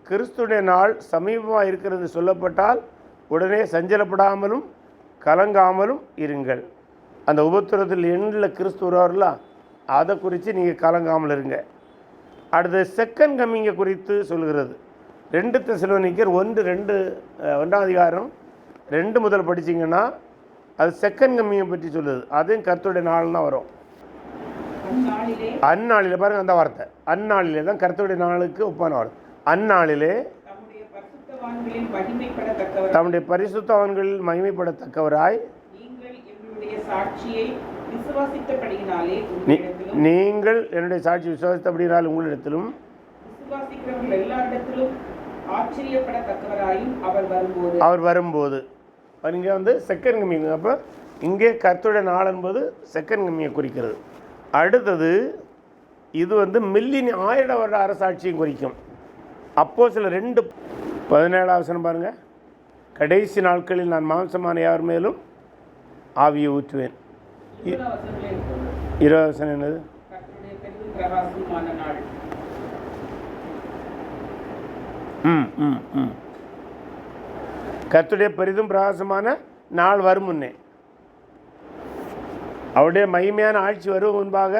கிறிஸ்துடைய நாள் சமீபமாக இருக்கிறது சொல்லப்பட்டால் உடனே சஞ்சலப்படாமலும் கலங்காமலும் இருங்கள். அந்த உபத்திரத்தில் எண்ணில் கிறிஸ்து வருவார்லாம், அதை குறித்து நீங்கள் கலங்காமல் இருங்க. அடுத்து செகண்ட் கம்மிங்கை குறித்து சொல்கிறது. 2 தெசலோனிக்கர் 1:2 அதிகாரம் 2 முதல் படிச்சிங்கன்னா அது செகண்ட் கம்மிங்கை பற்றி சொல்லுது. அதையும் கர்த்தருடைய நாள் தான் வரும். அந்நாளிலே பாருங்கள், அந்த வார்த்தை அந்நாளிலே தான் கர்த்தருடைய நாளுக்கு ஒப்பான வார்த்தை. அந்நாளிலே தம்முடைய பரிசுத்தவான்களில் மகிமைப்படத்தக்கவராய் நீங்கள் என்னுடைய சாட்சி விசுவாசித்தபடினால் உங்களிடத்திலும் அவர் வரும்போது இங்கே செகண்ட் கம்மிங். அப்போ இங்கே கர்த்தருடைய நாள் என்பது செகண்ட் கம்மியை குறிக்கிறது. அடுத்தது இது மில்லியன் 1000 வருட அரசாட்சியும் குறிக்கும். அப்போஸ்தலர் 2:17 பாருங்கள், கடைசி நாட்களில் நான் மாம்சமான யார் மேலும் ஆவியை ஊற்றுவேன். 20 என்னது? கர்த்தருடைய பெரிதும் பிரகாசமான நாள் வரும் முன்னே, அவருடைய மகிமையான ஆட்சி வரும் முன்பாக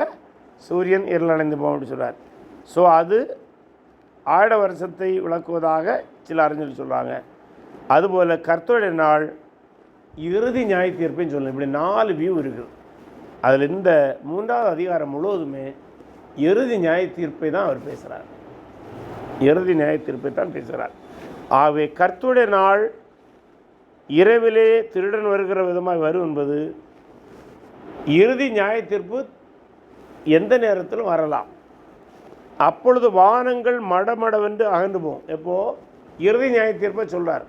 சூரியன் இருள் அடைந்து போகும் அப்படி சொல்கிறார். ஸோ அது 1000 வருஷத்தை விளக்குவதாக சில அறிஞர்கள் சொல்கிறாங்க. அதுபோல் கர்த்தருடைய நாள் இறுதி நியாய தீர்ப்புன்னு சொல்லணும். இப்படி 4 வியூ இருக்குது. அதில் இந்த 3வது அதிகாரம் முழுவதுமே இறுதி நியாய தீர்ப்பை தான் அவர் பேசுகிறார். இறுதி நியாய தீர்ப்பை தான் பேசுகிறார். ஆகவே கர்த்தருடைய நாள் இரவிலே திருடன் வருகிற விதமாக வரும் என்பது இறுதி நியாய தீர்ப்பு எந்த நேரத்திலும் வரலாம். அப்பொழுது வானங்கள் மடமடவென்று அகன்று போகும். எப்போது? இறுதி நியாய தீர்ப்பை சொல்கிறார்.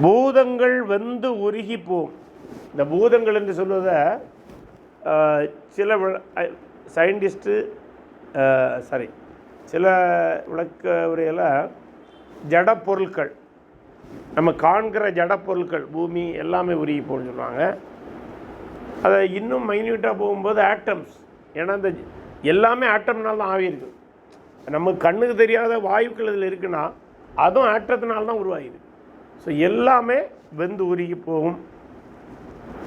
பூதங்கள் வெந்து உருகி போகும். இந்த பூதங்கள் என்று சொல்வதை சில சயின்டிஸ்ட்டு சில விளக்க உரையில் ஜட பொருட்கள், நம்ம காண்கிற ஜட பொருட்கள், பூமி எல்லாமே உருகி போகும்னு சொல்லுவாங்க. அதை இன்னும் மைன்யூட்டாக போகும்போது ஆட்டம்ஸ், ஏன்னா இந்த எல்லாமே ஆட்டம்னால தான் ஆகியிருக்கு. நம்ம கண்ணுக்கு தெரியாத வாயுக்கள் இதில் இருக்குன்னா அதுவும் ஆட்டத்தினால தான் உருவாகிருக்கு. ஸோ எல்லாமே வெந்து உருகி போகும்.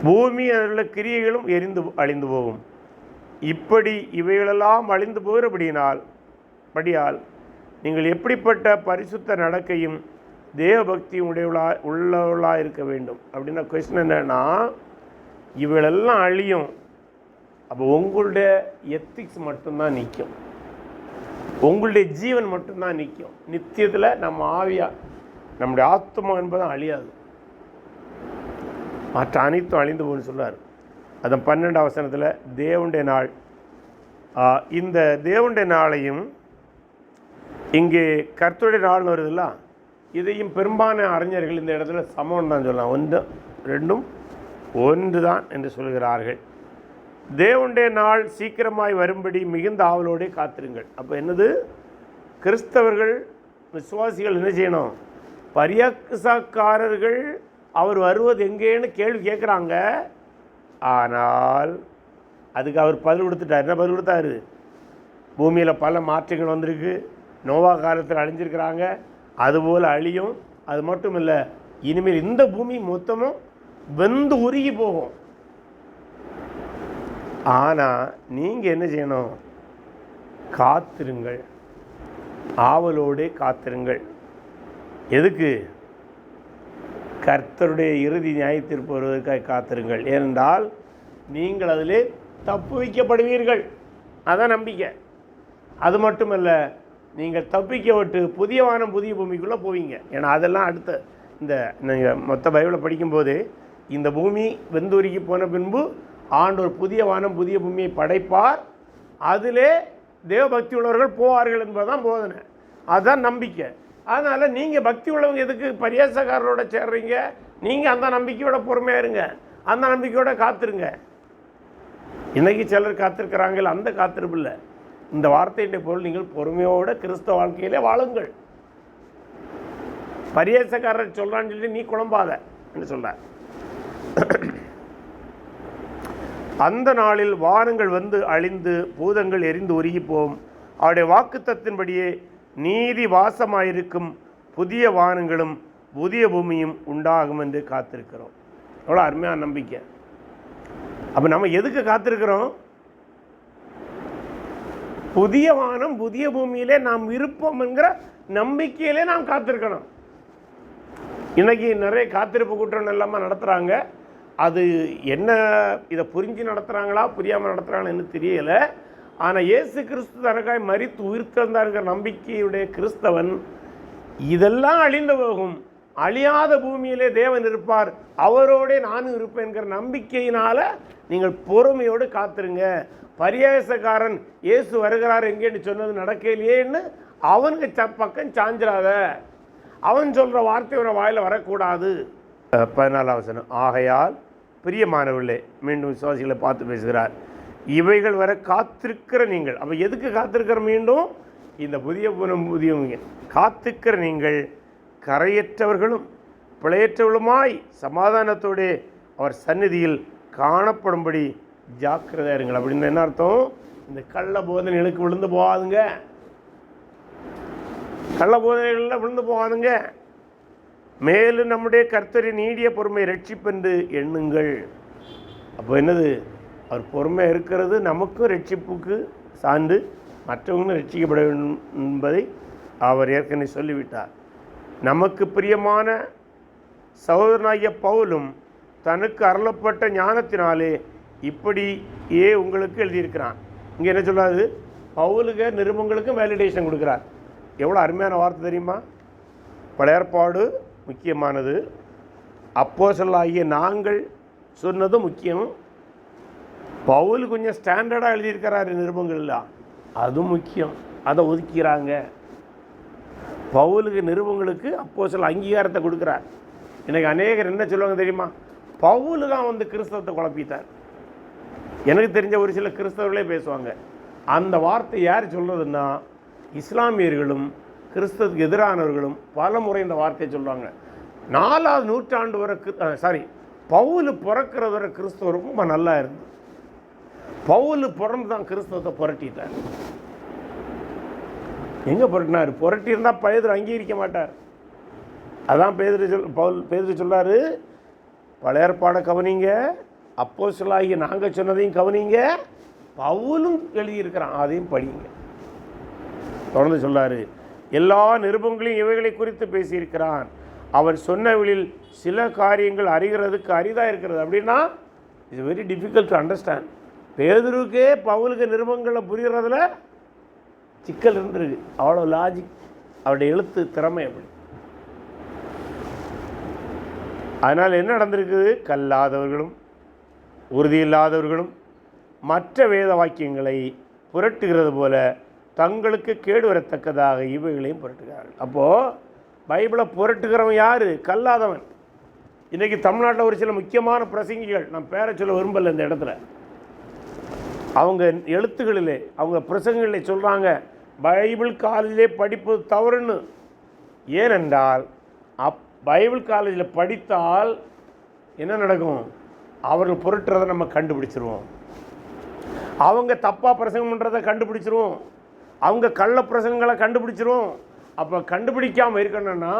பூமி அதில் உள்ள கிரியைகளும் எரிந்து அழிந்து போகும். இப்படி இவைகளெல்லாம் அழிந்து போகிறபடியால் நீங்கள் எப்படிப்பட்ட பரிசுத்த நடக்கையும் தேவபக்தியும் உள்ளவர்களாக இருக்க வேண்டும் அப்படின்னா கொஸ்டின் என்னன்னா, இவைகளெல்லாம் அழியும். அப்போ உங்களுடைய எத்திக்ஸ் மட்டும்தான் நிற்கும், உங்களுடைய ஜீவன் மட்டும்தான் நிற்கும். நித்தியத்தில் நம்ம நம்முடைய ஆத்மா என்பதும் அழியாது, மற்ற அனைத்தும் அழிந்து போன்னு சொல்கிறார். அதன் 12ஆம் வசனத்தில் தேவனுடைய நாள், இந்த தேவனுடைய நாளையும் இங்கே கர்த்தருடைய நாள்னு வருதுல்ல, இதையும் பெரும்பாலான அறிஞர்கள் இந்த இடத்துல சமம் தான் சொல்லலாம். 1 2 1 தான் என்று சொல்கிறார்கள். தேவனுடைய நாள் சீக்கிரமாய் வரும்படி மிகுந்த ஆவலோடு காத்திருங்கள். அப்போ என்னது? கிறிஸ்தவர்கள் விசுவாசிகள் என்ன செய்யணும்? பரியாசக்காரர்கள் அவர் வருவது எங்கேன்னு கேள்வி கேட்குறாங்க. ஆனால் அதுக்கு அவர் பதில் கொடுத்துட்டார். என்ன பதில் கொடுத்தாரு? பூமியில் பல மாற்றங்கள் வந்திருக்கு, நோவா காலத்தில் அழிஞ்சிருக்கிறாங்க, அதுபோல் அழியும். அது மட்டும் இல்லை, இனிமேல் இந்த பூமி மொத்தமும் வெந்து உருகி போகும். ஆனால் நீங்கள் என்ன செய்யணும்? காத்திருங்கள், ஆவலோடு காத்திருங்கள். எதுக்கு? கர்த்தருடைய இறுதி நியாய தீர்ப்பு வருவதற்காக காத்திருங்கள். ஏனென்றால் நீங்கள் அதிலே தப்பு வைக்கப்படுவீர்கள். அதான் நம்பிக்கை. அது மட்டுமல்ல, நீங்கள் தப்பிக்கப்பட்டு புதிய வானம் புதிய பூமிக்குள்ளே போவீங்க. ஏன்னா அதெல்லாம் அடுத்த இந்த நீங்கள் மொத்த பைபிளை படிக்கும்போது இந்த பூமி வெந்துருகி போன பின்பு ஆண்டவர் புதிய வானம் புதிய பூமியை படைப்பார், அதிலே தேவபக்தி உள்ளவர்கள் போவார்கள் என்பதுதான் போதனை, அதுதான் நம்பிக்கை. அதனால் நீங்கள் பக்தி உள்ளவங்க எதுக்கு பரியாசக்காரரோட சேர்றீங்க? நீங்கள் அந்த நம்பிக்கையோட பொறுமையாக இருங்க, அந்த நம்பிக்கையோட காத்திருங்க. இன்றைக்கி சிலர் காத்திருக்கிறாங்க, அந்த காத்திருப்பு இல்லை. இந்த வார்த்தையுடைய பொருள், நீங்கள் பொறுமையோட கிறிஸ்தவ வாழ்க்கையிலே வாழுங்கள். பரியாசக்காரர் சொல்கிறான்னு சொல்லி நீ குழம்பாத என்று சொல்கிறார். அந்த நாளில் வானங்கள் வந்து அழிந்து பூதங்கள் எரிந்து உருகி போகும். அவருடைய வாக்குத்தத்தின்படியே நீதி வாசமாயிருக்கும் புதிய வானங்களும் புதிய பூமியும் உண்டாகும் என்று காத்திருக்கிறோம். எவ்வளோ அருமையான நம்பிக்கை. அப்போ நம்ம எதுக்கு காத்திருக்கிறோம்? புதிய வானம் புதிய பூமியிலே நாம் இருப்போம் என்கிற நம்பிக்கையிலே நாம் காத்திருக்கணும். இன்னைக்கு நிறைய காத்திருப்பு கூட்டம் எல்லாமே நடத்துகிறாங்க. அது என்ன, இதை புரிஞ்சு நடத்துகிறாங்களா புரியாமல் நடத்துகிறாங்கன்னு தெரியலை. ஆனால் இயேசு கிறிஸ்து தனக்காய் மரித்து உயிர்த்தெழுந்தாருங்கிற நம்பிக்கையுடைய கிறிஸ்தவன் இதெல்லாம் அழிந்து போகும், அழியாத பூமியிலே தேவன் இருப்பார், அவரோடே நானும் இருப்பேன் என்கிற நம்பிக்கையினால் நீங்கள் பொறுமையோடு காத்திருங்க. பரியாசக்காரன் இயேசு வருகிறார் எங்கேன்னு சொன்னது நடக்கலையேன்னு அவனுக்கு பக்கம் சாஞ்சிடாத, அவன் சொல்கிற வார்த்தை ஒரு வாயில் வரக்கூடாது. 14ஆம் வசனம், ஆகையால் பிரியமானவர்களே, மீண்டும் விசுவாசிகளை பார்த்து பேசுகிறார், இவைகள் வர காத்திருக்கிற நீங்கள். அப்போ எதுக்கு காத்திருக்கிற? மீண்டும் இந்த புதிய காத்திருக்கிற நீங்கள் கரையற்றவர்களும் பிழையற்றவர்களுமாய் சமாதானத்தோடு அவர் சந்நிதியில் காணப்படும்படி ஜாக்கிரதையா இருங்கள். அப்படின்னு என்ன அர்த்தம்? இந்த கள்ள போதனைகளுக்கு விழுந்து போகாதுங்க, கள்ள போதனைகளில் விழுந்து போகாதுங்க. மேலும் நம்முடைய கர்த்தரின் நீடிய பொறுமை ரட்சிப்பென்று எண்ணுங்கள். அப்போ என்னது? அவர் பொறுமையாக இருக்கிறது நமக்கும் ரட்சிப்புக்கு சான்று, மற்றவங்களும் ரட்சிக்கப்பட வேண்டும் என்பதை அவர் ஏற்கனவே சொல்லிவிட்டார். நமக்கு பிரியமான சகோதரனாகிய பவுலும் தனக்கு அருளப்பட்ட ஞானத்தினாலே இப்படியே உங்களுக்கு எழுதியிருக்கிறான். இங்கே என்ன சொல்லாது? பவுலுக்கு நிருபங்களுக்கும் வேலிடேஷன் கொடுக்குறார். எவ்வளோ அருமையான வார்த்தை தெரியுமா? பழைய ஏற்பாடு முக்கியமானது, அப்போஸ்தலராகிய நாங்கள் சொன்னது முக்கியம். பவுல் கொஞ்சம் ஸ்டாண்டர்டாக எழுதியிருக்கிறாரு நிருபங்கள்லாம், அதுவும் முக்கியம். அதை ஒதுக்கிறாங்க. பவுலுக்கு நிருபங்களுக்கு அப்போஸ்தலர் அங்கீகாரத்தை கொடுக்குறார். எனக்கு அநேகர் என்ன சொல்லுவாங்க தெரியுமா? பவுல் தான் வந்து கிறிஸ்தவத்தை குழப்பிட்டார். எனக்கு தெரிஞ்ச ஒரு சில கிறிஸ்தவர்களே பேசுவாங்க. அந்த வார்த்தை யார் சொல்கிறதுன்னா, இஸ்லாமியர்களும் கிறிஸ்தவத்துக்கு எதிரானவர்களும் பல முறை இந்த வார்த்தையை சொல்லுவாங்க. 4ஆவது நூற்றாண்டு வரை பவுல் பிறக்கிறது வரை கிறிஸ்தவம் ரொம்ப நல்லா இருந்தது. பவுல் பிறந்து தான் கிறிஸ்தவத்தை புரட்டிட்டார். எங்கே புரட்டினார்? புரட்டி இருந்தால் பேதுரு அங்கீகரிக்க மாட்டார். அதான் பேதுரு சொல்றாரு, பழைய ஏற்பாடை கவனிங்க, அப்போஸ்தலராகிய நாங்கள் சொன்னதையும் கவனிங்க, பவுலும் எழுதியிருக்கிறான் அதையும் படிங்க. தொடர்ந்து சொல்றாரு, எல்லா நிருபங்களையும் இவைகளை குறித்து பேசியிருக்கிறான். அவர் சொன்னவர்களில் சில காரியங்கள் அறிகிறதுக்கு அரிதாக இருக்கிறது. அப்படின்னா it's very difficult to understand. பேதுருக்கே பவுலுக்கு நிருபங்களை புரிகிறதுல சிக்கல் இருந்திருக்கு. அவ்வளோ லாஜிக், அவருடைய எழுத்து திறமை அப்படி. அதனால் என்ன நடந்திருக்குது? கல்லாதவர்களும் உறுதியில்லாதவர்களும் மற்ற வேத வாக்கியங்களை புரட்டுகிறது போல தங்களுக்கு கேடு வரத்தக்கதாக இவைகளையும் புரட்டுகிறார்கள். அப்போது பைபிளை புரட்டுகிறவன் யார்? கல்லாதவன். இன்றைக்கி தமிழ்நாட்டில் ஒரு சில முக்கியமான பிரசங்கிகள், நான் பேரை சொல்ல விரும்பலை இந்த இடத்துல, அவங்க எழுத்துக்களிலே அவங்க பிரசங்களிலே சொல்கிறாங்க பைபிள் காலேஜிலே படிப்பது தவறுன்னு. ஏனென்றால் பைபிள் காலேஜில் படித்தால் என்ன நடக்கும்? அவர்கள் புரட்டுறதை நம்ம கண்டுபிடிச்சிருவோம். அவங்க தப்பாக பிரசங்கம் பண்ணுறதை கண்டுபிடிச்சிருவோம். அவங்க கள்ள பிரசங்கங்களை கண்டுபிடிச்சிரும். அப்போ கண்டுபிடிக்காமல் இருக்கணும்னா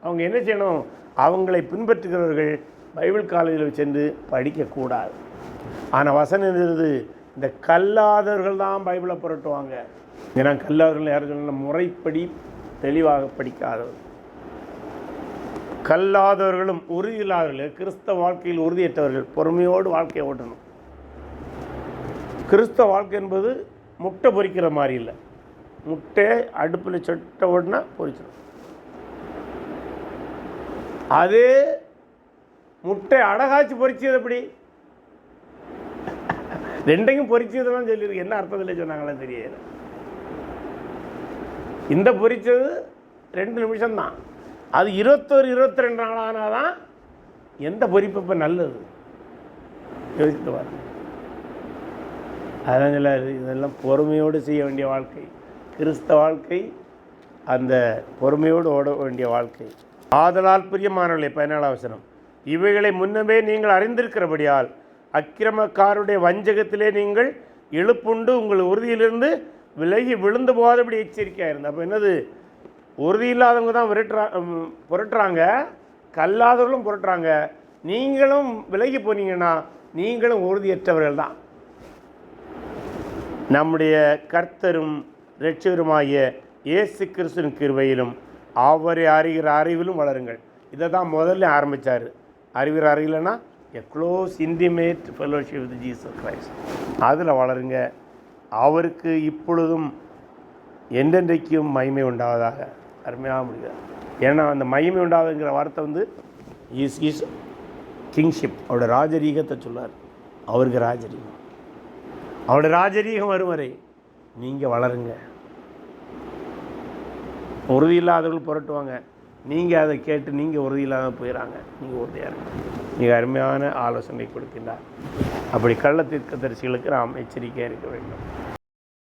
அவங்க என்ன செய்யணும்? அவங்களை பின்பற்றுகிறவர்கள் பைபிள் காலேஜில் சென்று படிக்கக்கூடாது. ஆனால் வசனம் எழுதுறது, இந்த கல்லாதவர்கள் தான் பைபிளை புரட்டுவாங்க. ஏன்னா கல்லாதவர்கள் யாரும் சொன்ன முறைப்படி தெளிவாக படிக்காதவர். கல்லாதவர்களும் உறுதியில்லாதவர்கள், கிறிஸ்தவ வாழ்க்கையில் உறுதியற்றவர்கள், பொறுமையோடு வாழ்க்கையை ஓட்டணும். கிறிஸ்தவ வாழ்க்கை என்பது முட்டை பொரிக்கிற மாதிரி இல்லை. முட்டை அடுப்பில் சொட்ட ஓடினா பொரிச்சிடும். அதே முட்டை அடகாய்ச்சி பொரிச்சது எப்படி? ரெண்டையும் பொரிச்சதுதான் சொல்லியிருக்கு. என்ன அர்த்தத்தில் சொன்னாங்களே தெரியல. இந்த பொரிச்சது 2 நிமிஷம்தான். அது 21-22 நாள் ஆனால் தான் எந்த பொரிப்பு இப்போ நல்லது யோசித்து பாருங்க. அதான் சொல்லாரு, இதெல்லாம் பொறுமையோடு செய்ய வேண்டிய வாழ்க்கை. கிறிஸ்தவ வாழ்க்கை அந்த பொறுமையோடு ஓட வேண்டிய வாழ்க்கை. ஆதலால் பிரியமானவர்களே, 14ஆம் வசனம், இவைகளை முன்னமே நீங்கள் அறிந்திருக்கிறபடியால் அக்கிரமக்காருடைய வஞ்சகத்திலே நீங்கள் எழுப்புண்டு உங்கள் உறுதியிலிருந்து விலகி விழுந்து போகாதபடி எச்சரிக்கையாக இருந்தது. அப்போ என்னது? உறுதி இல்லாதவங்க தான் புரட்டுறாங்க, கல்லாதவர்களும் புரட்டுறாங்க. நீங்களும் விலகி போனீங்கன்னா நீங்களும் உறுதியற்றவர்கள் தான். நம்முடைய கர்த்தரும் இரட்சகருமாகிய இயேசு கிறிஸ்துவின் கிருபையிலும் அவரை அறிகிற அறிவிலும் வளருங்கள். இதை தான் முதல்ல ஆரம்பித்தார். அறிகிற அறிவில்னா a close intimate fellowship with Jesus Christ. அதில் வளருங்க. அவருக்கு இப்பொழுதும் என்றென்றைக்கும் மகிமை உண்டாவதாக. அருமையாக முடியாது. ஏன்னா அந்த மகிமை உண்டாவதுங்கிற வார்த்தை வந்து இஸ் கிங்ஷிப், அவருடைய ராஜரீகத்தை சொல்லார். அவருக்கு ராஜரீகம், அவருடைய ராஜரீகம் வரும் வரை நீங்கள் வளருங்க. உறுதி இல்லாதவர்கள் புரட்டுவாங்க, நீங்கள் அதை கேட்டு நீங்கள் உறுதி இல்லாத போயிடறாங்க. நீங்கள் உறுதியாக இருங்க. மிக அருமையான ஆலோசனை கொடுக்கின்றார். அப்படி கள்ள தீர்க்கதரிசிகளுக்கு நாம் எச்சரிக்கையாக இருக்க வேண்டும்.